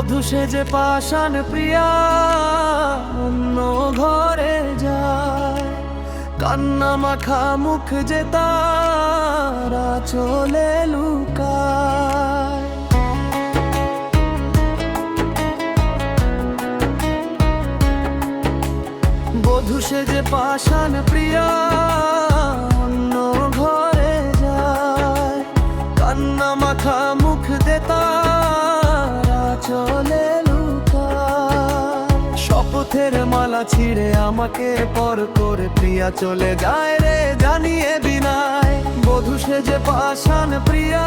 বধূ সেজে পাষাণ প্রিয়া অন্য ঘরে যায়, কান্না মাখা মুখ যে তারা চলে লুকায়। বধূ সেজে পাষাণ প্রিয়া অন্য ঘরে যায়, কান্না মাখা মুখ যে তারা চলে লুকায়। শপথের মালা ছিঁড়ে আমাকে পর করে প্রিয়া চলে যায় রে জানিয়ে বিনায়। বধূ সেজে পাষাণ প্রিয়া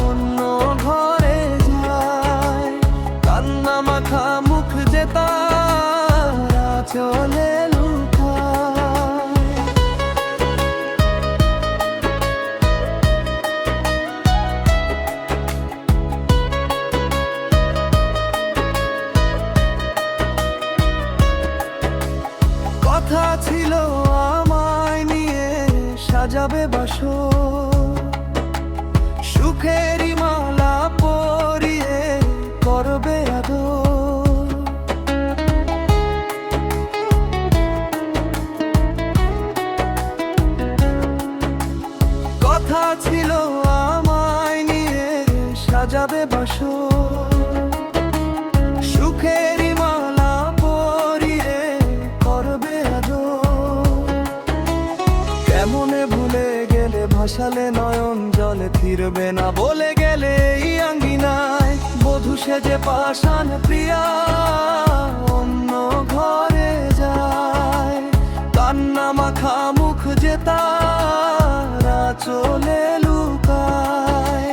অন্য ঘরে যায়, কান্না মাখা মুখ যে তারা চলে লুকায়। কথা ছিল আমায় নিয়ে সাজাবে বাসর, সুখেরই মালা পরিয়ে করবে আদর। কথা ছিল আমায় নিয়ে সাজাবে বাসর, সুখেরই মালা পরিয়ে করবে আদর। কেমনে ভুলে গেলে ভাসালে নয়ন জলে ফিরবে না বলে গেলে এই আঙ্গিনায়। বধূ সেজে পাষাণ প্রিয়া অন্য ঘরে যায়, কান্না মাখা মুখ যে তারা চলে লুকায়।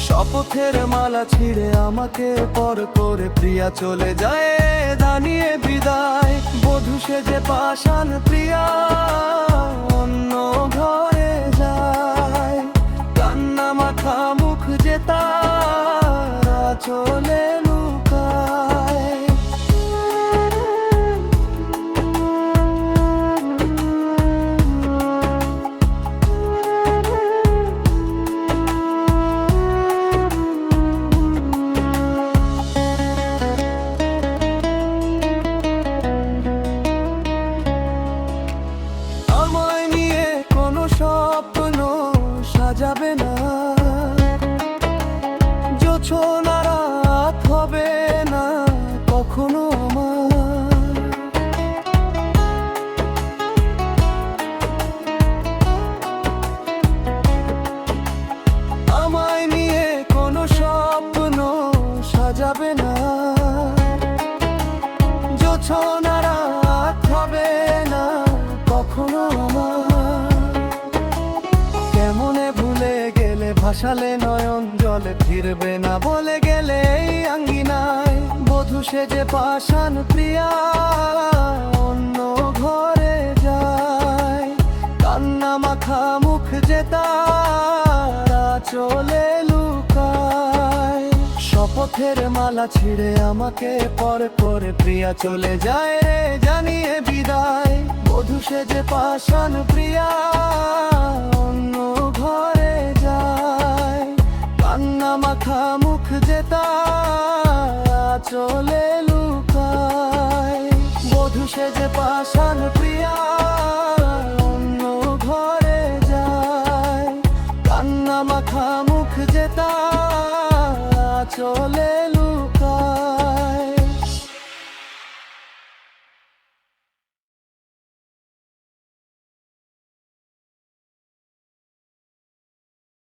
শপথের মালা ছিঁড়ে আমাকে পর করে প্রিয়া চলে যায় জানিয়ে বিদায়। বধূ সেজে পাষাণ প্রিয়া অন্য ঘরে যায়, কান্না মাখা মুখ যে তারা চলে লুকায়। আমায় নিয়ে কোনো স্বপ্ন সাজাবে না, জোছনা রাত হবে না কখনো আমার। আমায় নিয়ে কোনো স্বপ্ন সাজাবে না, জোছনা রাত হবে না কখনো আমার। কেমনে ভুলে গেলে ভাসালে নয়ন জলে ফিরবে না বলে গেলে এই আঙ্গিনায়। বধূ সেজে পাষাণ প্রিয়া অন্য ঘরে যায়, কান্না মাখা মুখ যে তারা চলে লুকায়। শপথের মালা ছিঁড়ে আমাকে পর করে প্রিয়া চলে যায় রে জানিয়ে বিদায়। বধূ সেজে পাষাণ প্রিয়া অন্য ঘরে যায়, কান্না মাখা মুখ যে তারা চলে লুকায়। বধূ সেজে পাষাণ